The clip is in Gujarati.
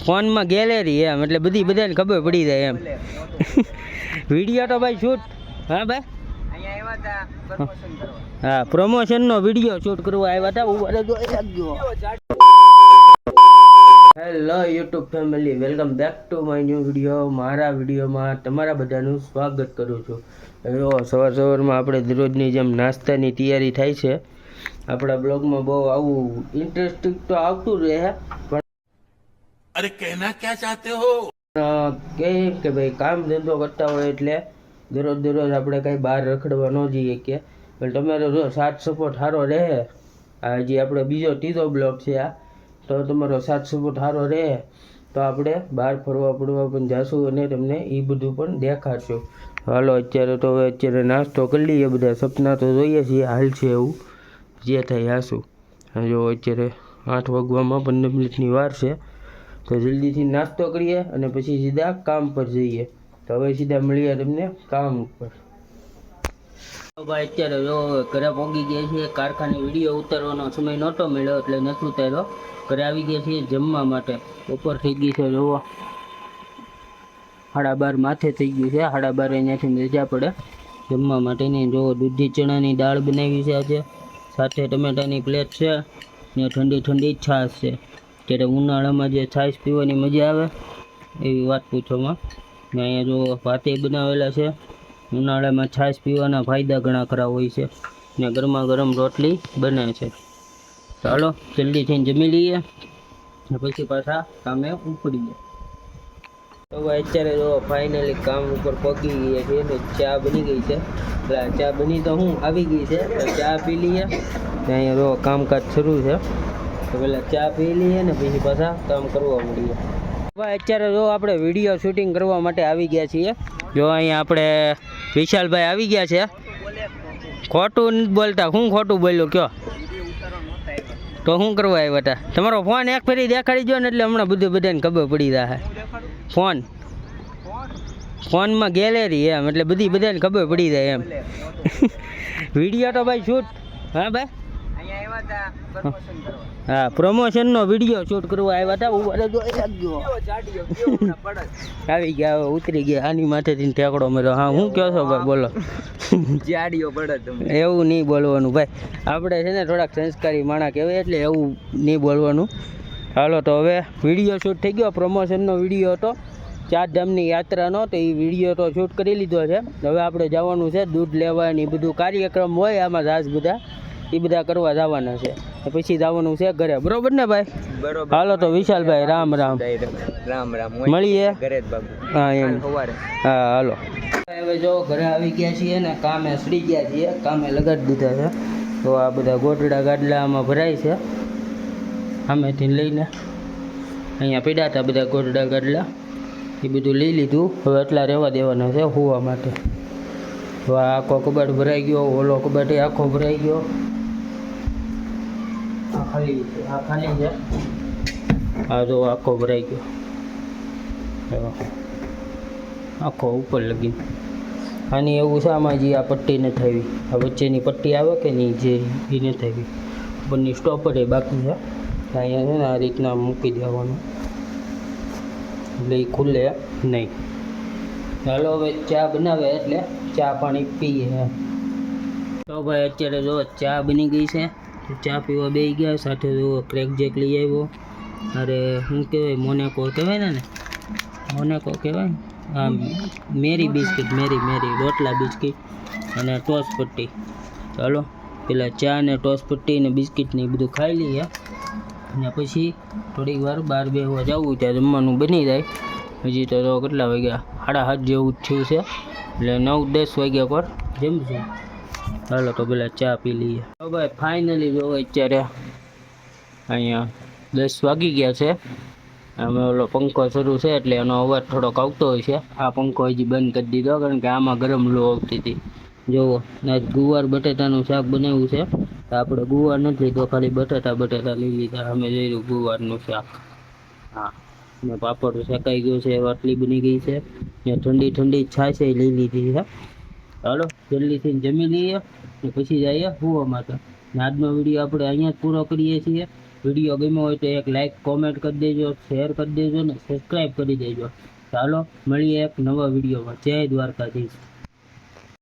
ફોનમાં ગેલેરી એમ એટલે બધી બધાને ખબર પડી જાય એમ. વિડીયો તો ભાઈ શૂટ, હા ભાઈ હા પ્રમોશનનો વિડીયો શૂટ કરવા આવ્યા હતા. ઉભા જોઈ રાખજો. Hello YouTube family, welcome back to my new video. મારા વિડીયોમાં તમારા બધાનું સ્વાગત કરું છું. જો સવારમાં આપણે દરરોજની જેમ નાસ્તાની તૈયારી થાય છે. આપણા બ્લોગમાં બહુ આવું ઇન્ટરેસ્ટિંગ તો આવતું રહે, પણ અરે કહેના ક્યા ચાહતે હો કહે કે ભાઈ કામ ધંધો કરતા હોય એટલે દરરોજ આપણે કાંઈ બહાર રખડવા ન જઈએ કે, પણ તમારો જો સાથ સપોર્ટ સારો રહે. આ હજી આપણે ત્રીજો બ્લોગ છે આ, તો તમારો સાથ સપોર્ટ સારો રહે તો આપણે બહાર ફરવા પણ જાશું અને તમને એ બધું પણ દેખાડશું. હાલો અત્યારે નાસ્તો કરી લઈએ. બધા સપના તો જોઈએ છીએ, હાલ છે એવું જે થાય હાશું. જો અત્યારે 8 વાગવામાં 15 મિનિટની વાર છે, તો જલ્દીથી નાસ્તો કરીએ અને પછી સીધા કામ પર જઈએ. તો હવે સીધા મળીએ તમને કામ ઉપર. ભાઈ અત્યારે જો ઘરે પહોંચી ગયા છીએ. કારખાને વિડીયો ઉતારવાનો સમય નહોતો મળ્યો એટલે નથી ઉતાર્યો. ઘરે આવી ગયા છીએ જમવા માટે. બપોર થઈ ગઈ છે, જોવો 12:30 માથે થઈ ગયું છે. 12:30 અહીંયાથી રજા પડે જમવા માટેની. જો દૂધી ચણાની દાળ બનાવી છે આજે, સાથે ટમેટાની પ્લેટ છે ને ઠંડી છાશ છે. ત્યારે ઉનાળામાં જે છાશ પીવાની મજા આવે એવી વાત પૂછોમાં. ને અહીંયા જો ભાતે બનાવેલા છે. ઉનાળામાં છાશ પીવાના ફાયદા ઘણા ખરા હોય છે ને ગરમા ગરમ રોટલી બને છે. ચાલો જલ્દી થઈને જમી લઈએ ને પછી પાછા કામે ઉપડીએ. તો અત્યારે જો ફાઇનલી કામ ઉપર પહોંચી ગયા છીએ. તો ચા બની ગઈ છે, ચા બની તો હું આવી ગઈ છે, તો ચા પી લઈએ. અહીંયા જો કામકાજ શરૂ છે, તો પહેલાં ચા પી લઈએ ને પછી પાછા કામ કરવા મળીએ. ભાઈ અત્યારે જો આપણે વિડીયો શૂટિંગ કરવા માટે આવી ગયા છીએ. જો અહીંયા આપણે વિશાલભાઈ આવી ગયા છે. ખોટું નથી બોલતા, હું ખોટું બોલ્યો કયો? તો શું કરવા આવ્યા હતા? તમારો ફોન એક ફેરી દેખાડી દો ને એટલે હમણાં બધાને ખબર પડી જાય. ફોનમાં ગેલેરી એમ એટલે બધાને ખબર પડી જાય એમ. વિડીયો તો ભાઈ શૂટ, હા ભાઈ હા પ્રમોશનનો વિડીયો શૂટ કરવા આવ્યા હતા. ઉભા જોઈ રાખજો. આવી ગયા, હવે ઉતરી ગયા. આની માથેથી ઠેકડો મેળો. હા હું કહો છો ભાઈ, બોલો. જાડીઓ પડે તમે એવું નહીં બોલવાનું ભાઈ. આપણે છે ને થોડાક સંસ્કારી માણસ કહેવાય એટલે એવું નહીં બોલવાનું. હાલો તો હવે વિડીયો શૂટ થઈ ગયો. પ્રમોશનનો વિડીયો હતો, 4 ધામની યાત્રાનો, તો એ વિડીયો તો શૂટ કરી લીધો છે. હવે આપણે જવાનું છે દૂધ લેવા ને એ બધું કાર્યક્રમ હોય આમાં રાસ બધા, એ બધા કરવા જવાના છે. પછી જવાનું છે ઘરે, બરોબર ને ભાઈ? બરોબર. હાલો તો વિશાલભાઈ રામ રામ. મળીએ ઘરે જ બાબુ. હા એમ હા હાલો. હવે જો ઘરે આવી ગયા છીએ ને કામે સડી ગયા છીએ, કામે લગાડી દીધા છે. તો આ બધા ગોટડા ગાડલા આમાં ભરાય છે. સામેથી લઈને અહીંયા પીડા હતા બધા ગોટડા ગાડલા, એ બધું લઈ લીધું. હવે એટલા રહેવા દેવાના છે હોવા માટે. તો આ આખો કબાટ ભરાઈ ગયો, ઓલો કબાટ આખો ભરાઈ ગયો. આ ખાલી છે. આ જો આખો ભરાઈ ગયો આખો ઉપર લગી. આની એવું છે આમાં જે આ પટ્ટી નથી આવી, આ વચ્ચેની પટ્ટી આવે કે નહીં જે એ નથી આવી. ઉપરની સ્ટોપર એ બાકી છે. અહીંયા છે ને આ રીતના મૂકી દેવાનું એટલે એ ખુલ્લે નહીં. ચાલો હવે ચા બનાવે એટલે ચા પાણી પીએ. તો ભાઈ અત્યારે જો ચા બની ગઈ છે, ચા પીવા બેસી ગયા. સાથે જો ક્રેક જેક લઈ આવ્યો. અરે શું કહેવાય, મોનેકો કહેવાય ને, મોનેકો કહેવાય. હા મેરી બિસ્કિટ, મેરી રોટલા બિસ્કિટ અને ટોસ પટ્ટી. ચાલો પેલા ચા ને ટોસ પટ્ટી ને બિસ્કિટ ને એ બધું ખાઈ લઈએ અને પછી થોડીક વાર બહાર બેસવા જવું, ત્યાં જમવાનું બની જાય. હજી તો કેટલા વાગ્યા, 7:30 જેવું જ થયું છે, એટલે 9-10 વાગ્યા પર જમશું. ચાલો તો પેલા ચા પી લઈએ. તો ભાઈ ફાઇનલી જો અત્યારે અહીંયા 10 વાગી ગયા છે. અમે ઓલો પંખો શરૂ છે એટલે એનો અવાજ થોડોક આવતો હોય છે. આ પંખો હજી બંધ કરી દીધો કારણ કે આમાં ગરમ લો આવતી હતી. જુઓ ગુવાર બટેટાનું શાક બનાવ્યું છે. તો આપણે ગુવાર નથી લીધો, ખાલી બટેટા લઈ લીધા. અમે જોયું ગુવારનું શાક. હા ને પાપડ શેકાઈ ગયો છે, રોટલી બની ગઈ છે ને ઠંડી છાશ લઈ લીધી છે. ચાલો જલ્દીથી જમી લઈએ ને પછી જઈએ સુવા માટે. આજનો વિડીયો આપણે અહીંયા જ પૂરો કરીએ છીએ. વિડીયો ગમ્યો હોય તો એક લાઇક કોમેન્ટ કરી દેજો, શેર કરી દેજો ને સબસ્ક્રાઈબ કરી દેજો. ચાલો મળીએ એક નવા વિડીયોમાં. જય દ્વારકાધીશ.